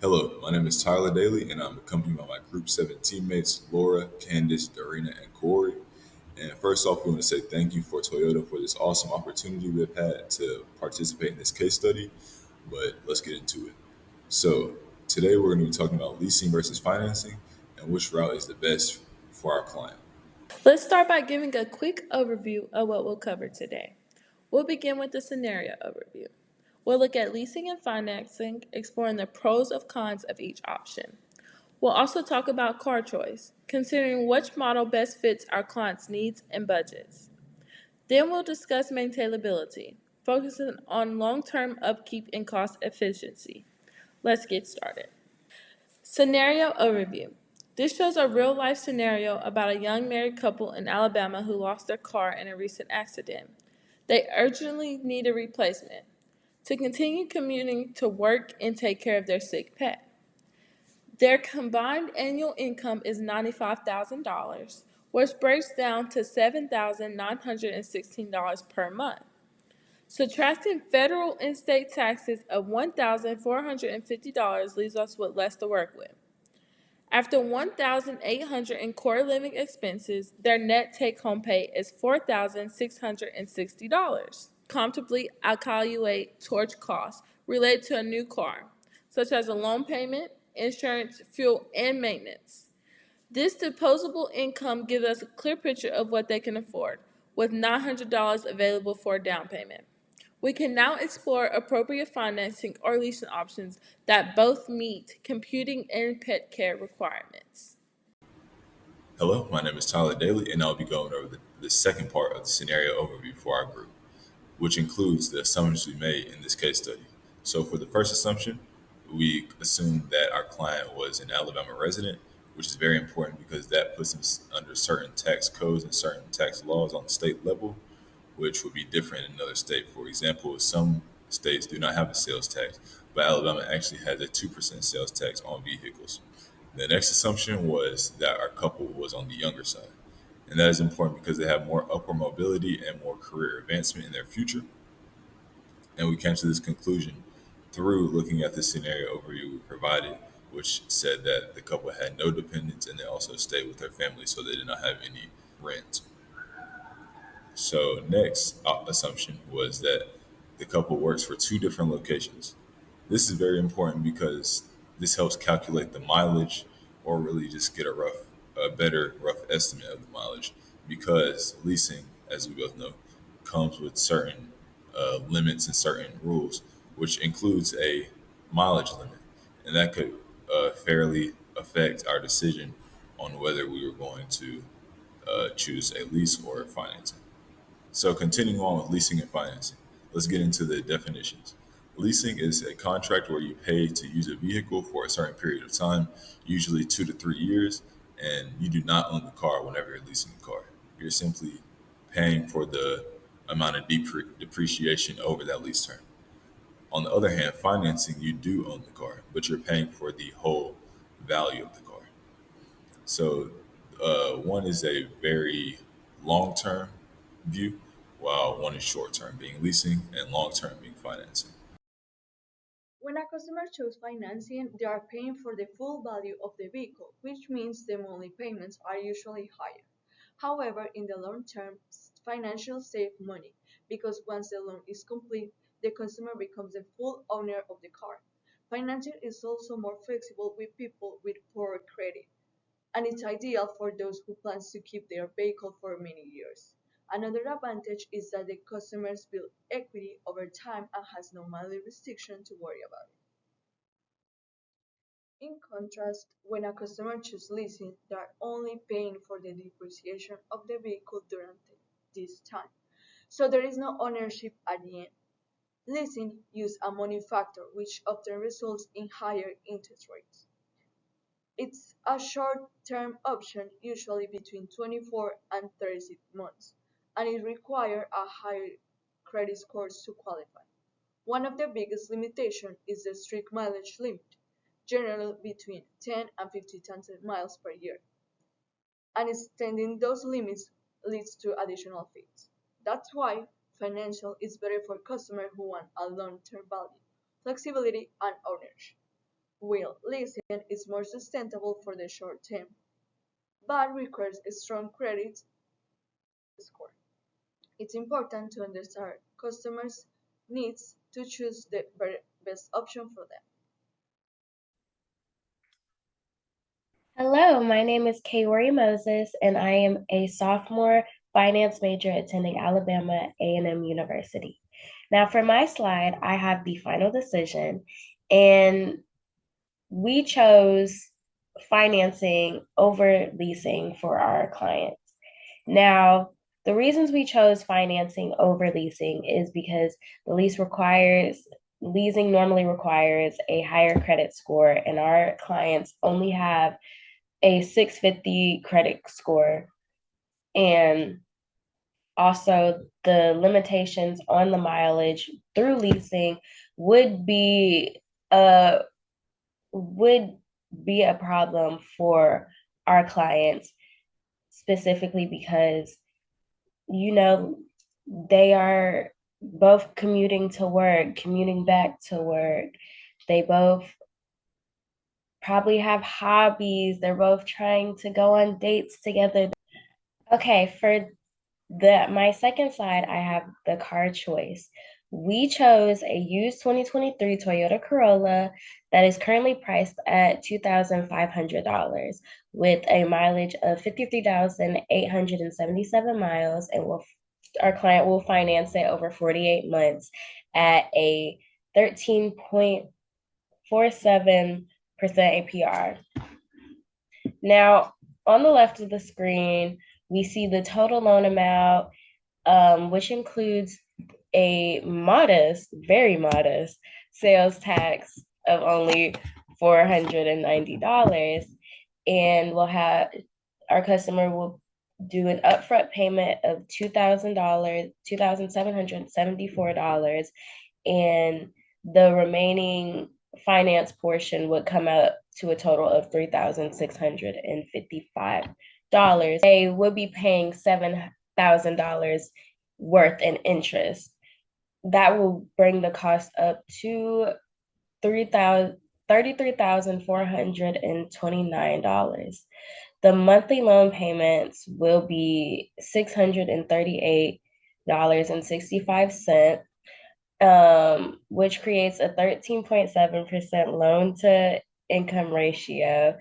Hello, my name is Tyler Daly, and I'm accompanied by my Group 7 teammates, Laura, Candace, Darina, and Corey. And first off, we want to say thank you for Toyota for this awesome opportunity we've had to participate in this case study. But let's get into it. So, today we're going to be talking about leasing versus financing and which route is the best for our client. Let's start by giving a quick overview of what we'll cover today. We'll begin with the scenario overview. We'll look at leasing and financing, exploring the pros and cons of each option. We'll also talk about car choice, considering which model best fits our client's needs and budgets. Then we'll discuss maintainability, focusing on long term upkeep and cost efficiency. Let's get started. Scenario overview. This shows a real life scenario about a young married couple in Alabama who lost their car in a recent accident. They urgently need a replacement to continue commuting to work and take care of their sick pet. Their combined annual income is $95,000, which breaks down to $7,916 per month. Subtracting federal and state taxes of $1,450 leaves us with less to work with. After $1,800 in core living expenses, their net take-home pay is $4,660. Comfortably calculate towards costs related to a new car, such as a loan payment, insurance, fuel, and maintenance. This disposable income gives us a clear picture of what they can afford, with $900 available for a down payment. We can now explore appropriate financing or leasing options that both meet computing and pet care requirements. Hello, my name is Tyler Daly, and I'll be going over the second part of the scenario overview for our group, which includes the assumptions we made in this case study. So, for the first assumption, we assumed that our client was an Alabama resident, which is very important because that puts them under certain tax codes and certain tax laws on the state level, which would be different in another state. For example, some states do not have a sales tax, but Alabama actually has a 2% sales tax on vehicles. The next assumption was that our couple was on the younger side. And that is important because they have more upward mobility and more career advancement in their future. And we came to this conclusion through looking at the scenario overview we provided, which said that the couple had no dependents and they also stayed with their family, so they did not have any rent. So, next assumption was that the couple works for two different locations. This is very important because this helps calculate the mileage or really just get a better rough estimate of the mileage because leasing, as we both know, comes with certain limits and certain rules, which includes a mileage limit. And that could fairly affect our decision on whether we were going to choose a lease or financing. So, continuing on with leasing and financing, let's get into the definitions. Leasing is a contract where you pay to use a vehicle for a certain period of time, usually 2 to 3 years, and you do not own the car whenever you're leasing the car. You're simply paying for the amount of depreciation over that lease term. On the other hand, financing, you do own the car, but you're paying for the whole value of the car. So, one is a very long term view, while one is short term, being leasing, and long term, being financing. When a customer chooses financing, they are paying for the full value of the vehicle, which means the monthly payments are usually higher. However, in the long term, financials save money because once the loan is complete, the customer becomes the full owner of the car. Financing is also more flexible with people with poor credit, and it's ideal for those who plan to keep their vehicle for many years. Another advantage is that the customers build equity over time and has no monthly restriction to worry about. In contrast, when a customer chooses leasing, they are only paying for the depreciation of the vehicle during this time, so there is no ownership at the end. Leasing uses a money factor, which often results in higher interest rates. It's a short-term option, usually between 24 and 36 months, and it requires a higher credit score to qualify. One of the biggest limitations is the strict mileage limit, generally between 10 and 50,000 miles per year, and extending those limits leads to additional fees. That's why financial is better for customers who want a long-term value, flexibility, and ownership. while leasing is more sustainable for the short term, but requires a strong credit score. It's important to understand customers' needs to choose the best option for them. Hello, my name is Kaori Moses, and I am a sophomore finance major attending Alabama A&M University. Now, for my slide, I have the final decision, and we chose financing over leasing for our clients. Now, the reasons we chose financing over leasing is because the leasing normally requires a higher credit score, and our clients only have a 650 credit score. And also, the limitations on the mileage through leasing would be a would be a problem for our clients, specifically because you know they are both commuting to work, commuting back to work. They both probably have hobbies. They're both trying to go on dates together. Okay, for my second slide, I have the car choice. We chose a used 2023 Toyota Corolla that is currently priced at $2,500 with a mileage of 53,877 miles, and our client will finance it over 48 months at a 13.47% APR. Now, on the left of the screen, we see the total loan amount, which includes a modest, very modest sales tax of only $490. And our customer will do an upfront payment of $2,000, $2,774, and the remaining finance portion would come out to a total of $3,655. They would be paying $7,000 worth in interest. That will bring the cost up to $33,429. The monthly loan payments will be $638.65, which creates a 13.7% loan to income ratio,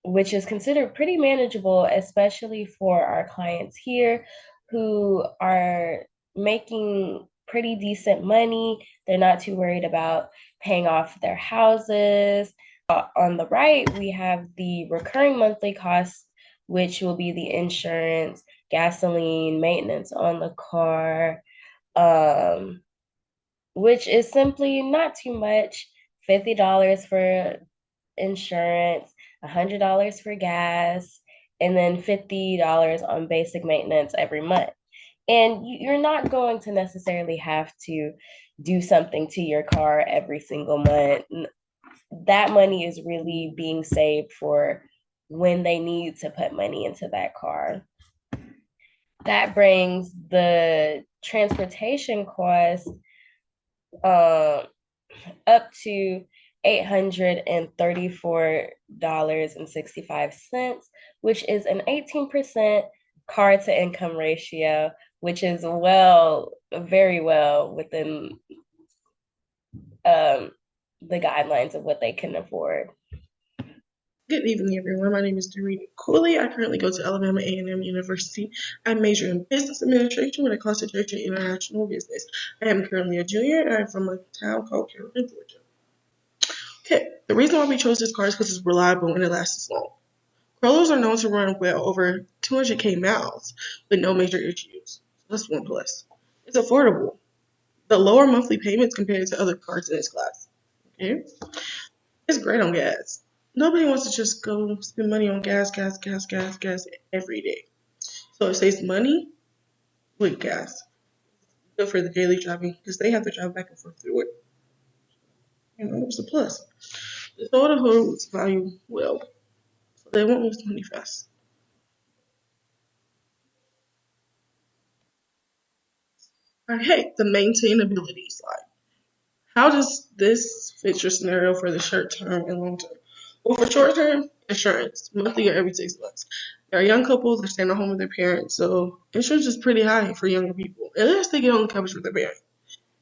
which is considered pretty manageable, especially for our clients here who are making pretty decent money. They're not too worried about paying off their houses. On the right, we have the recurring monthly costs, which will be the insurance, gasoline, maintenance on the car, which is simply not too much. $50 for insurance, $100 for gas, and then $50 on basic maintenance every month. And you're not going to necessarily have to do something to your car every single month. That money is really being saved for when they need to put money into that car. That brings the transportation cost up to $834.65, which is an 18% car to income ratio, which is very well within the guidelines of what they can afford. Good evening, everyone. My name is Doreen Cooley. I currently go to Alabama A&M University. I major in business administration with a concentration in international business. I am currently a junior, and I'm from a town called Carrollton, Georgia. Okay, the reason why we chose this car is because it's reliable and it lasts long. Corollas are known to run well over 200K miles with no major issues. That's one plus. It's affordable. The lower monthly payments compared to other cars in its class. Okay, it's great on gas. Nobody wants to just go spend money on gas every day. So it saves money with gas. Good for the daily driving because they have to drive back and forth through it. It's a plus. The total holds value well, so they won't lose money fast. Okay, the maintainability slide. How does this fit your scenario for the short term and long term? Well, for short term, insurance, monthly or every 6 months. There are young couples that are staying at home with their parents, so insurance is pretty high for younger people, unless they get only coverage with their parents.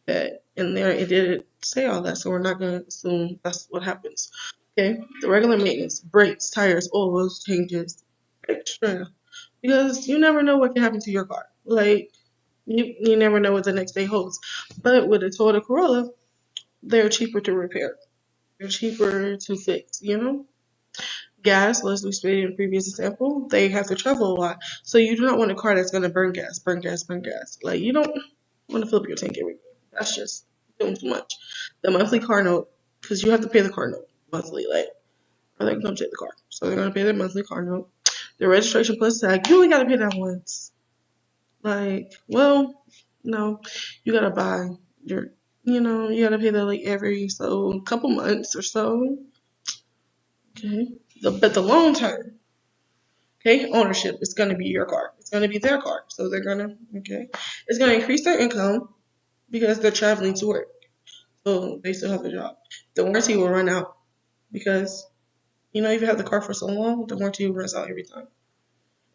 That in there it didn't say all that, so we're not gonna assume that's what happens. Okay, the regular maintenance, brakes, tires, oils, changes, extra, because you never know what can happen to your car. Like you never know what the next day holds. But with a Toyota Corolla, they're cheaper to repair. They're cheaper to fix. Gas, as we stated in the previous example, they have to travel a lot. So you do not want a car that's going to burn gas, burn gas, burn gas. Like, you don't want to fill up your tank every day. That's just doing too much. The monthly car note, because you have to pay the car note monthly, like, or they can come take the car. So they're going to pay their monthly car note. The registration plus tag, you only got to pay that once. Like, well, no, you got to buy your, you got to pay that like every couple months or so. Okay. But the long term, okay, ownership is going to be your car. It's going to be their car. So they're going to, okay, it's going to increase their income because they're traveling to work. So they still have a job. The warranty will run out because, if you have the car for so long, the warranty runs out every time.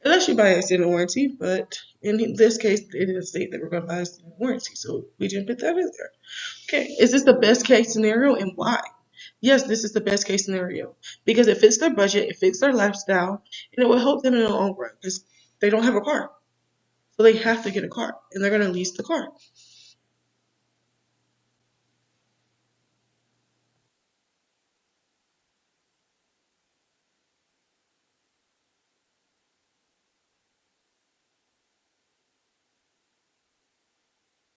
Unless you buy an extended warranty, but in this case, it didn't state that we're going to buy an extended warranty. So we didn't put that in there. Okay, is this the best case scenario and why? Yes, this is the best case scenario because it fits their budget, it fits their lifestyle, and it will help them in the long run because they don't have a car. So they have to get a car and they're going to lease the car.